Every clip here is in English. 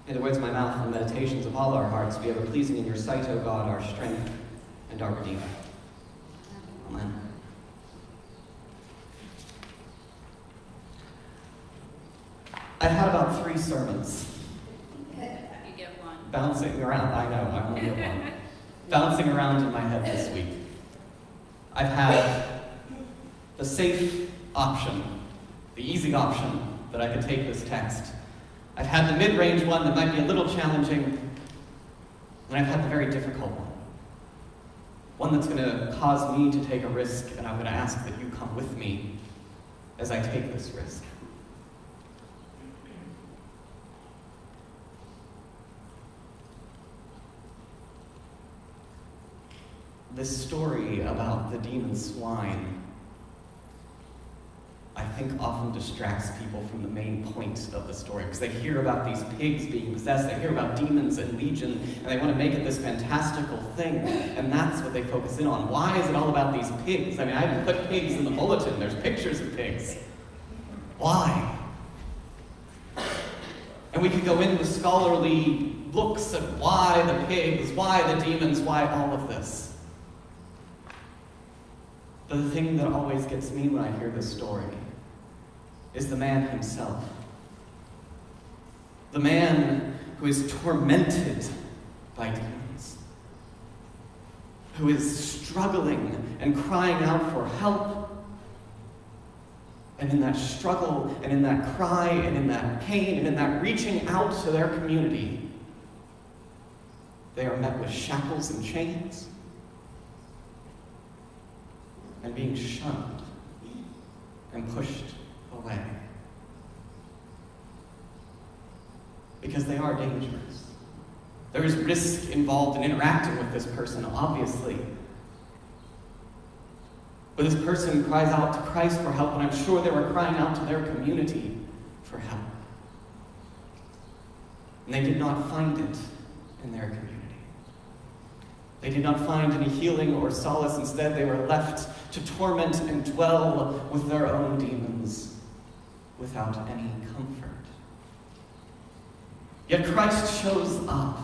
May the words of my mouth and the meditations of all our hearts be ever pleasing in your sight, O God, our strength and our Redeemer. Amen. I've had about 3 sermons. You get one. Bouncing around. I know, I only get one. Bouncing around in my head this week. I've had the safe option, the easy option that I could take this text. I've had the mid-range one that might be a little challenging, and I've had the very difficult one. One that's going to cause me to take a risk, and I'm going to ask that you come with me as I take this risk. This story about the demon swine, I think, often distracts people from the main point of the story, because they hear about these pigs being possessed, they hear about demons and legion, and they want to make it this fantastical thing, and that's what they focus in on. Why is it all about these pigs? I mean, I even put pigs in the bulletin. There's pictures of pigs. Why? And we could go into scholarly looks at why the pigs, why the demons, why all of this. But the thing that always gets me when I hear this story is the man himself. The man who is tormented by demons, who is struggling and crying out for help. And in that struggle, and in that cry, and in that pain, and in that reaching out to their community, they are met with shackles and chains, and being shunned and pushed away. Because they are dangerous. There is risk involved in interacting with this person, obviously. But this person cries out to Christ for help, and I'm sure they were crying out to their community for help. And they did not find it in their community. They did not find any healing or solace. Instead, they were left to torment and dwell with their own demons without any comfort. Yet Christ shows up.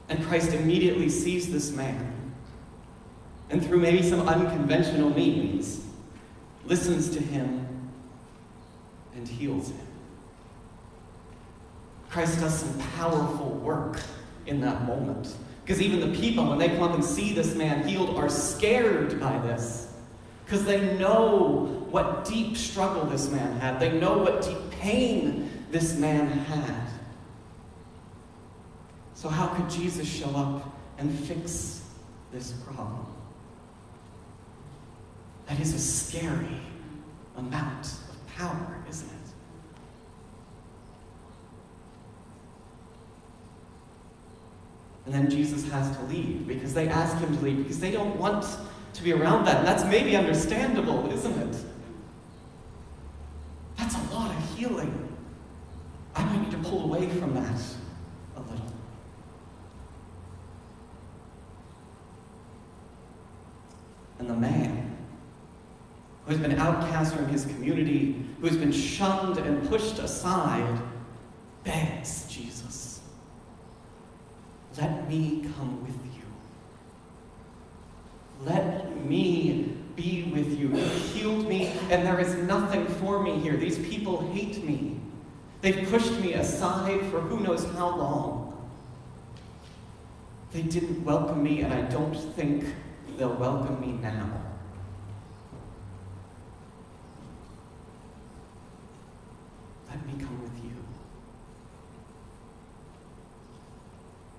And Christ immediately sees this man, and through maybe some unconventional means, listens to him and heals him. Christ does some powerful work in that moment. Because even the people, when they come up and see this man healed, are scared by this. Because they know what deep struggle this man had. They know what deep pain this man had. So how could Jesus show up and fix this problem? That is a scary amount of power, isn't it? And then Jesus has to leave, because they ask him to leave, because they don't want to be around that. And that's maybe understandable, isn't it? That's a lot of healing. I might need to pull away from that a little. And the man who has been outcast from his community, who has been shunned and pushed aside, begs Jesus, "Let me come with you. Let me be with you. You healed me, and there is nothing for me here. These people hate me. They've pushed me aside for who knows how long. They didn't welcome me, and I don't think they'll welcome me now. Let me come with you."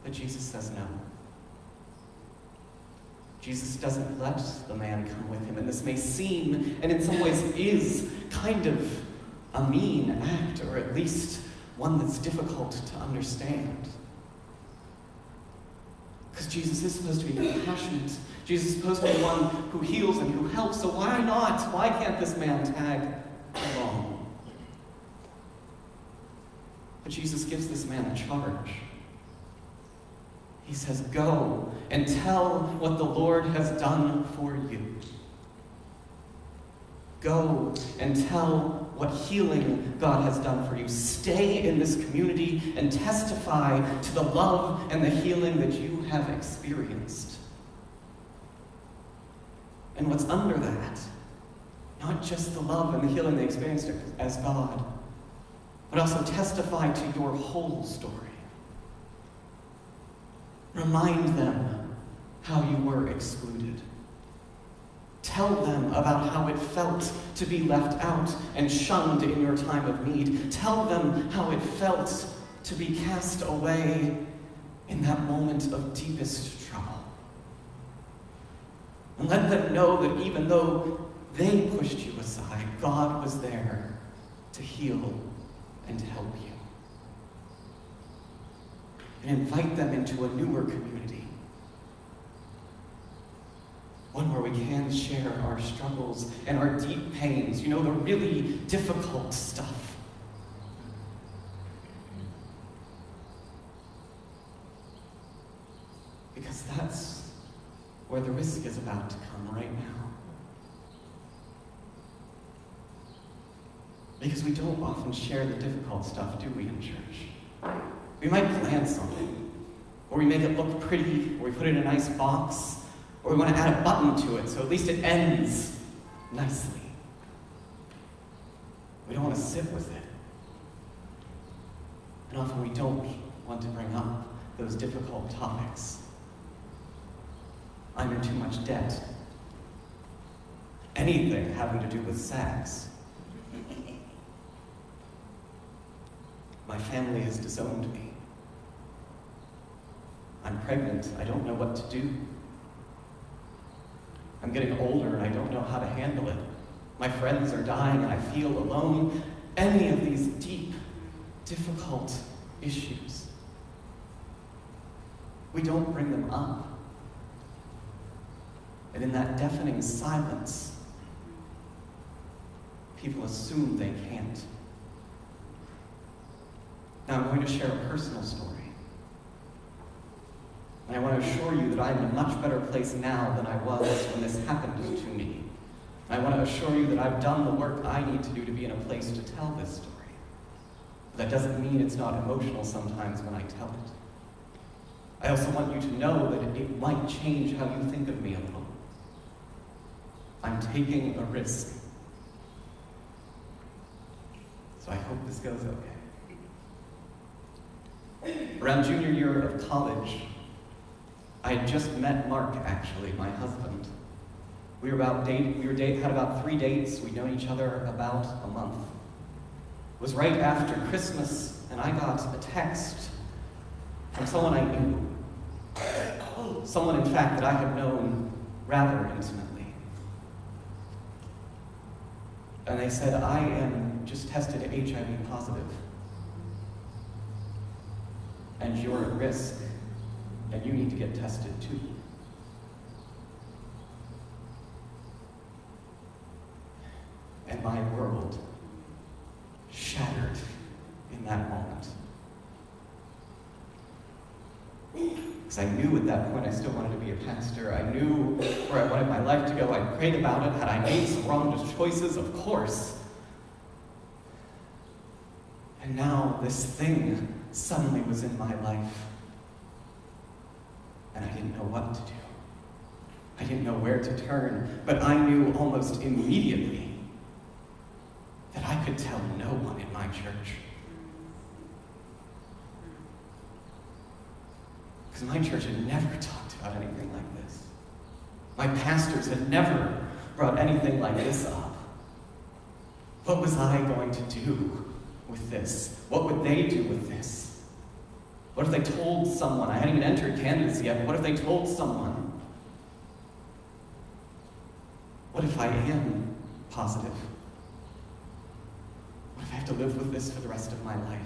But Jesus says no. Jesus doesn't let the man come with him. And this may seem, and in some ways is, kind of a mean act, or at least one that's difficult to understand. Because Jesus is supposed to be compassionate. Jesus is supposed to be one who heals and who helps. So why not? Why can't this man tag along? But Jesus gives this man a charge. He says, "Go and tell what the Lord has done for you. Go and tell what healing God has done for you. Stay in this community and testify to the love and the healing that you have experienced. And what's under that, not just the love and the healing they experienced as God, but also testify to your whole story. Remind them how you were excluded. Tell them about how it felt to be left out and shunned in your time of need. Tell them how it felt to be cast away in that moment of deepest trouble. And let them know that even though they pushed you aside, God was there to heal and to help you. And invite them into a newer community. One where we can share our struggles and our deep pains, the really difficult stuff. Because that's where the risk is about to come right now. Because we don't often share the difficult stuff, do we, in church? We might plan something, or we make it look pretty, or we put it in a nice box, or we want to add a button to it so at least it ends nicely. We don't want to sit with it. And often we don't want to bring up those difficult topics. I'm in too much debt. Anything having to do with sex. My family has disowned me. I'm pregnant. I don't know what to do. I'm getting older and I don't know how to handle it. My friends are dying and I feel alone. Any of these deep, difficult issues. We don't bring them up. And in that deafening silence, people assume they can't. Now I'm going to share a personal story. And I want to assure you that I'm in a much better place now than I was when this happened to me. And I want to assure you that I've done the work I need to do to be in a place to tell this story. But that doesn't mean it's not emotional sometimes when I tell it. I also want you to know that it might change how you think of me a little. I'm taking a risk. So I hope this goes okay. Around junior year of college, I had just met Mark, actually, my husband. We had about 3 dates. We'd known each other about a month. It was right after Christmas, and I got a text from someone I knew. Someone, in fact, that I had known rather intimately. And they said, I am just tested HIV positive. And you're at risk. And you need to get tested too. And my world shattered in that moment. Because I knew at that point I still wanted to be a pastor. I knew where I wanted my life to go. I prayed about it. Had I made some wrong choices? Of course. And now this thing suddenly was in my life. And I didn't know what to do. I didn't know where to turn, but I knew almost immediately that I could tell no one in my church. Because my church had never talked about anything like this. My pastors had never brought anything like this up. What was I going to do with this? What would they do with this? What if they told someone? I hadn't even entered candidacy yet, but what if they told someone? What if I am positive? What if I have to live with this for the rest of my life?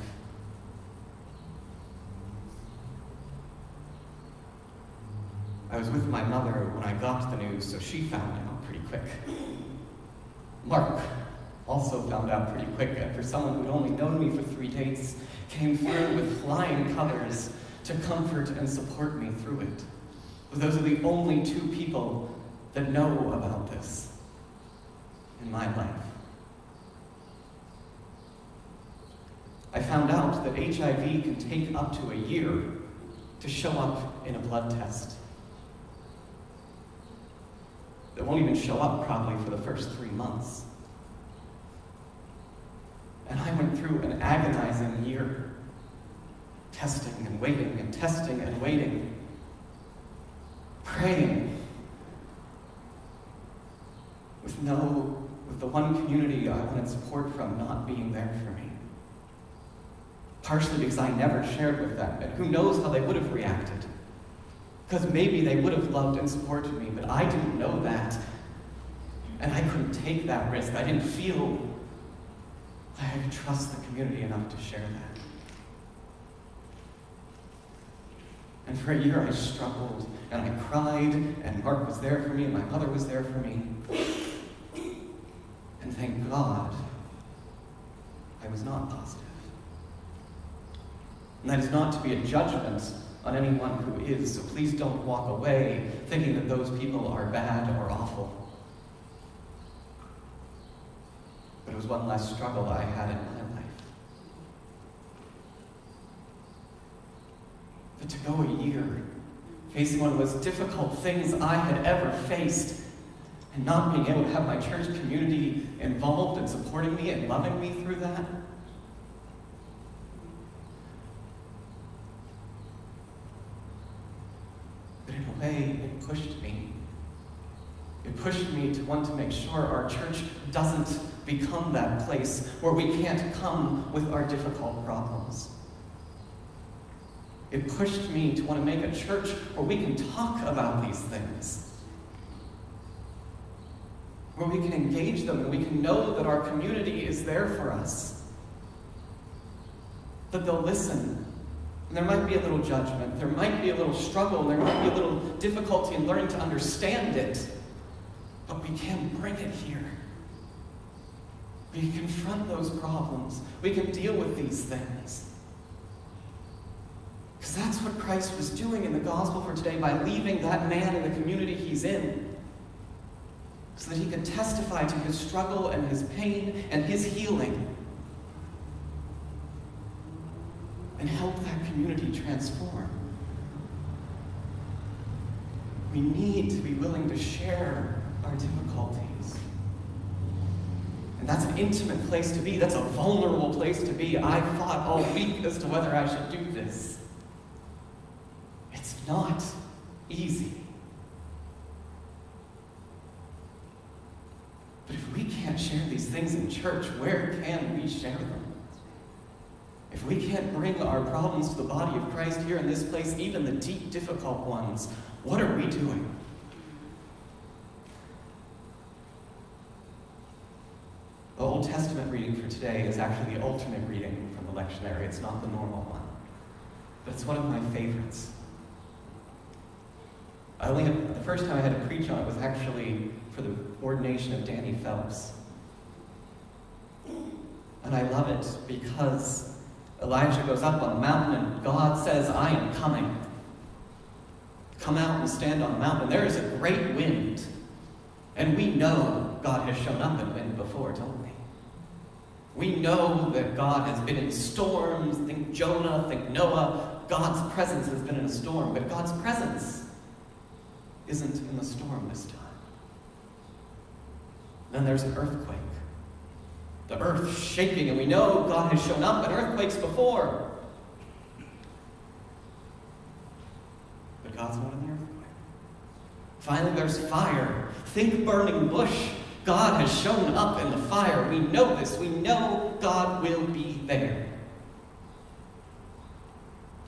I was with my mother when I got the news, so she found out pretty quick. Mark also found out pretty quick, and for someone who'd only known me for 3 days, came through with flying colors to comfort and support me through it. But those are the only 2 people that know about this in my life. I found out that HIV can take up to a year to show up in a blood test. It won't even show up probably for the first 3 months. And I went through an agonizing year, testing and waiting and testing and waiting, praying with the one community I wanted support from not being there for me. Partially because I never shared with them, and who knows how they would have reacted. Because maybe they would have loved and supported me, but I didn't know that. And I couldn't take that risk. I didn't feel like I could trust the community enough to share that. And for a year I struggled, and I cried, and Mark was there for me, and my mother was there for me. And thank God, I was not positive. And that is not to be a judgment on anyone who is, so please don't walk away thinking that those people are bad or awful. But it was one less struggle I had in my life. But to go a year facing one of the most difficult things I had ever faced, and not being able to have my church community involved and supporting me and loving me through that. But in a way, it pushed me. It pushed me to want to make sure our church doesn't become that place where we can't come with our difficult problems. It pushed me to want to make a church where we can talk about these things, where we can engage them and we can know that our community is there for us, that they'll listen. And there might be a little judgment, there might be a little struggle, and there might be a little difficulty in learning to understand it, but we can bring it here. We can confront those problems. We can deal with these things. Because that's what Christ was doing in the gospel for today by leaving that man in the community he's in, so that he could testify to his struggle and his pain and his healing and help that community transform. We need to be willing to share our difficulties. And that's an intimate place to be. That's a vulnerable place to be. I fought all week as to whether I should do this. It's not easy. But if we can't share these things in church, where can we share them? If we can't bring our problems to the body of Christ here in this place, even the deep, difficult ones, what are we doing? The Old Testament reading for today is actually the alternate reading from the lectionary. It's not the normal one. But it's one of my favorites. The first time I had to preach on it was actually for the ordination of Danny Phelps. And I love it because Elijah goes up on the mountain and God says, I am coming. Come out and stand on the mountain. There is a great wind. And we know God has shown up in wind before, don't we? We know that God has been in storms. Think Jonah, think Noah. God's presence has been in a storm, but God's presence isn't in the storm this time. Then there's an earthquake. The earth shaking, and we know God has shown up in earthquakes before. But God's not in the earthquake. Finally, there's fire. Think burning bush. God has shown up in the fire. We know this. We know God will be there.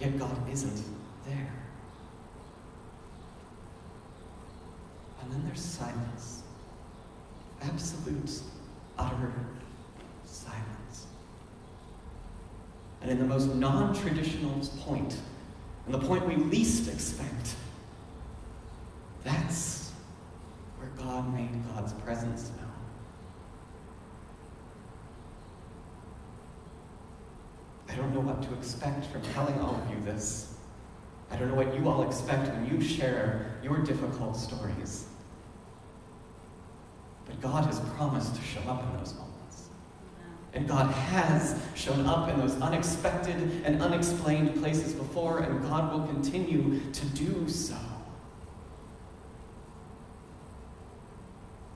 Yet God isn't there. And then there's silence. Absolute, utter silence. And in the most non-traditional point, and the point we least expect, that's where God made God's presence known. I don't know what to expect from telling all of you this. I don't know what you all expect when you share your difficult stories. But God has promised to show up in those moments. And God has shown up in those unexpected and unexplained places before, and God will continue to do so.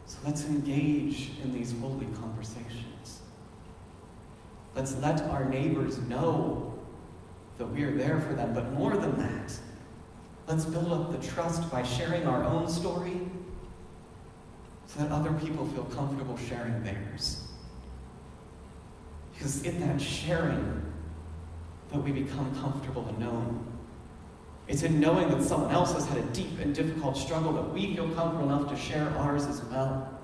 So let's engage in these holy conversations. Let's let our neighbors know that we are there for them, but more than that, let's build up the trust by sharing our own story so that other people feel comfortable sharing theirs. Because in that sharing that we become comfortable and known. It's in knowing that someone else has had a deep and difficult struggle that we feel comfortable enough to share ours as well.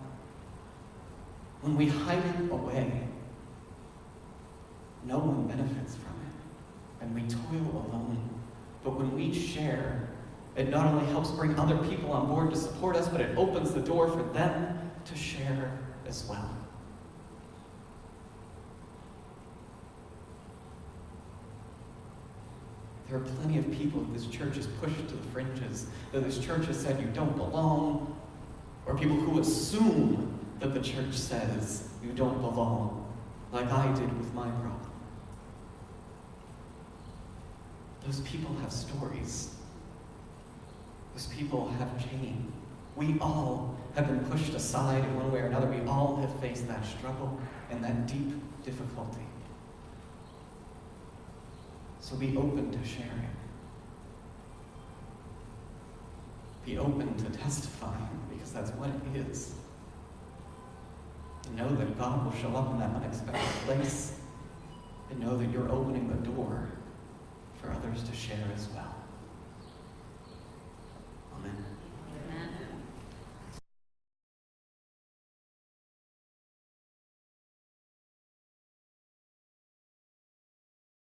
When we hide it away, no one benefits from it, and we toil alone. But when we share, it not only helps bring other people on board to support us, but it opens the door for them to share as well. There are plenty of people that this church has pushed to the fringes, that this church has said you don't belong, or people who assume that the church says you don't belong, like I did with my problem. Those people have stories. Those people have pain. We all have been pushed aside in one way or another. We all have faced that struggle and that deep difficulty. So be open to sharing. Be open to testifying, because that's what it is. And know that God will show up in that unexpected place, and know that you're opening the door for others to share as well. Amen. Amen.